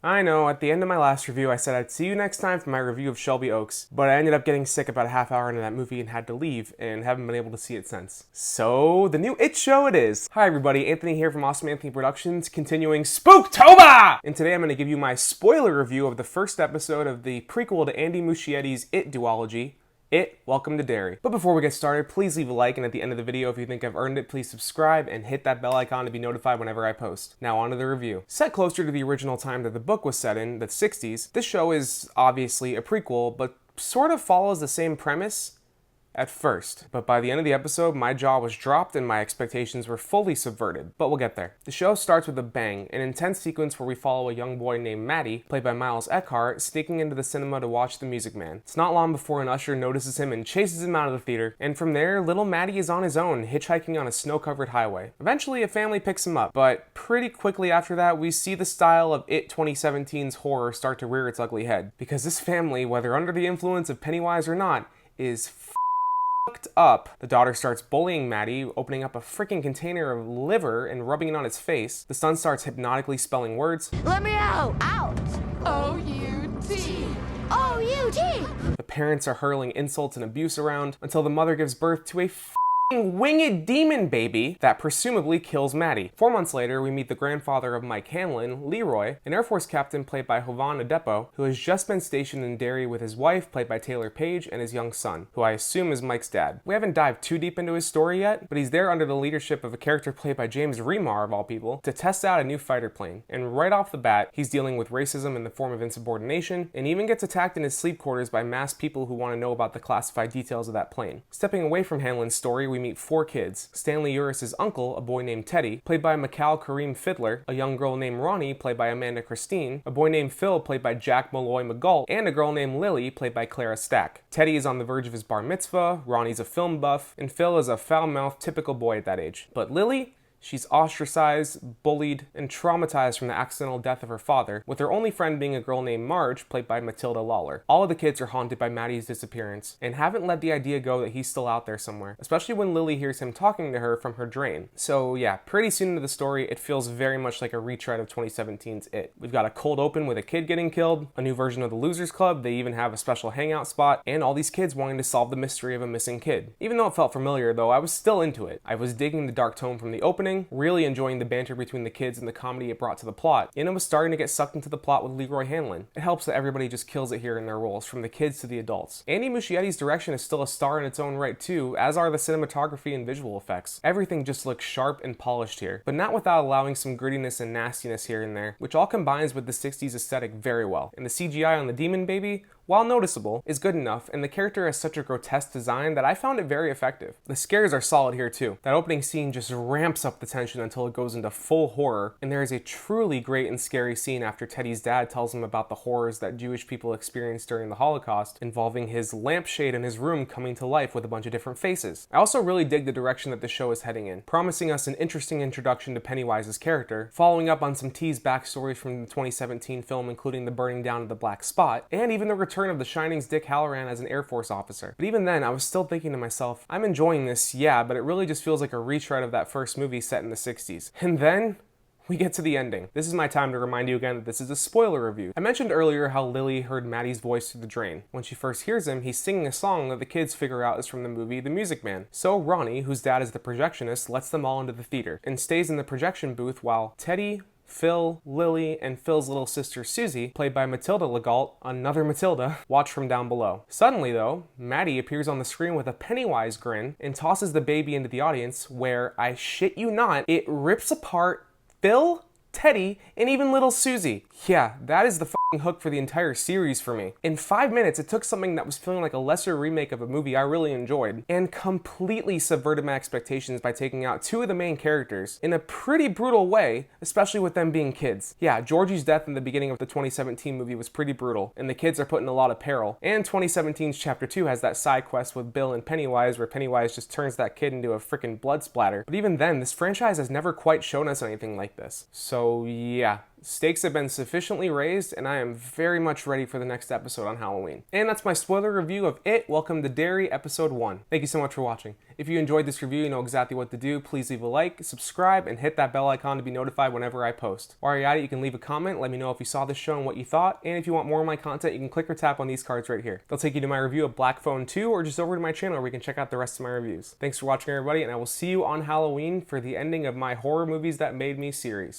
I know, at the end of my last review I said I'd see you next time for my review of Shelby Oaks, but I ended up getting sick about a half hour into that movie and had to leave, and haven't been able to see it since. So, the new It show it is! Hi everybody, Anthony here from Awesome Anthony Productions, continuing Spooktober! And today I'm going to give you my spoiler review of the first episode of the prequel to Andy Muschietti's It duology, It, Welcome to Derry. But before we get started, please leave a like, and at the end of the video, if you think I've earned it, please subscribe and hit that bell icon to be notified whenever I post. Now on to the review. Set closer to the original time that the book was set in, the 60s, this show is obviously a prequel, but sort of follows the same premise at first. But by the end of the episode, my jaw was dropped and my expectations were fully subverted. But we'll get there. The show starts with a bang, an intense sequence where we follow a young boy named Matty, played by Miles Eckhart, sneaking into the cinema to watch The Music Man. It's not long before an usher notices him and chases him out of the theater, and from there, little Matty is on his own, hitchhiking on a snow-covered highway. Eventually, a family picks him up, but pretty quickly after that, we see the style of It 2017's horror start to rear its ugly head. Because this family, whether under the influence of Pennywise or not, is up. The daughter starts bullying Matty, opening up a freaking container of liver and rubbing it on his face. The son starts hypnotically spelling words. Let me out! Out! O-U-T! O-U-T! The parents are hurling insults and abuse around until the mother gives birth to a winged demon baby that presumably kills Matty. 4 months later, we meet the grandfather of Mike Hanlon, Leroy, an Air Force captain played by Jovan Adepo, who has just been stationed in Derry with his wife, played by Taylor Page, and his young son, who I assume is Mike's dad. We haven't dived too deep into his story yet, but he's there under the leadership of a character played by James Remar, of all people, to test out a new fighter plane. And right off the bat, he's dealing with racism in the form of insubordination, and even gets attacked in his sleep quarters by masked people who want to know about the classified details of that plane. Stepping away from Hanlon's story, we meet 4 kids. Stanley Uris's uncle, a boy named Teddy, played by Mikal Kareem Fiddler, a young girl named Ronnie, played by Amanda Christine, a boy named Phil, played by Jack Malloy McGault, and a girl named Lily, played by Clara Stack. Teddy is on the verge of his bar mitzvah, Ronnie's a film buff, and Phil is a foul-mouthed typical boy at that age. But Lily? She's ostracized, bullied, and traumatized from the accidental death of her father, with her only friend being a girl named Marge, played by Matilda Lawler. All of the kids are haunted by Matty's disappearance, and haven't let the idea go that he's still out there somewhere, especially when Lily hears him talking to her from her drain. So yeah, pretty soon into the story, it feels very much like a retread of 2017's It. We've got a cold open with a kid getting killed, a new version of the Losers Club, they even have a special hangout spot, and all these kids wanting to solve the mystery of a missing kid. Even though it felt familiar though, I was still into it. I was digging the dark tone from the opening, really enjoying the banter between the kids and the comedy it brought to the plot, and I was starting to get sucked into the plot with Leroy Hanlon. It helps that everybody just kills it here in their roles, from the kids to the adults. Andy Muschietti's direction is still a star in its own right too, as are the cinematography and visual effects. Everything just looks sharp and polished here, but not without allowing some grittiness and nastiness here and there, which all combines with the 60s aesthetic very well. And the CGI on the demon baby, while noticeable, is good enough, and the character has such a grotesque design that I found it very effective. The scares are solid here too. That opening scene just ramps up the tension until it goes into full horror, and there is a truly great and scary scene after Teddy's dad tells him about the horrors that Jewish people experienced during the Holocaust, involving his lampshade in his room coming to life with a bunch of different faces. I also really dig the direction that the show is heading in, promising us an interesting introduction to Pennywise's character, following up on some teased backstories from the 2017 film, including the burning down of the Black Spot, and even the return of The Shining's Dick Halloran as an Air Force officer. But even then, I was still thinking to myself, I'm enjoying this, yeah, but it really just feels like a retread of that first movie set in the 60s. And then we get to the ending. This is my time to remind you again that this is a spoiler review. I mentioned earlier how Lily heard Matty's voice through the drain. When she first hears him, he's singing a song that the kids figure out is from the movie The Music Man. So Ronnie, whose dad is the projectionist, lets them all into the theater and stays in the projection booth while Teddy, Phil, Lily, and Phil's little sister Susie, played by Matilda Legault, another Matilda, watch from down below. Suddenly though, Matty appears on the screen with a Pennywise grin and tosses the baby into the audience where, I shit you not, it rips apart Phil, Teddy, and even little Susie. Yeah, that is the hook for the entire series for me. In 5 minutes, it took something that was feeling like a lesser remake of a movie I really enjoyed and completely subverted my expectations by taking out 2 of the main characters in a pretty brutal way, especially with them being kids. Yeah, Georgie's death in the beginning of the 2017 movie was pretty brutal, and the kids are put in a lot of peril. And 2017's Chapter 2 has that side quest with Bill and Pennywise where Pennywise just turns that kid into a freaking blood splatter. But even then, this franchise has never quite shown us anything like this. So yeah, Stakes have been sufficiently raised, and I am very much ready for the next episode on Halloween. And that's my spoiler review of It, Welcome to Derry, Episode 1. Thank you so much for watching. If you enjoyed this review, you know exactly what to do. Please leave a like, subscribe, and hit that bell icon to be notified whenever I post. While you're at it, you can leave a comment, let me know if you saw this show and what you thought, and if you want more of my content, you can click or tap on these cards right here. They'll take you to my review of Black Phone 2, or just over to my channel where you can check out the rest of my reviews. Thanks for watching, everybody, and I will see you on Halloween for the ending of my Horror Movies That Made Me series.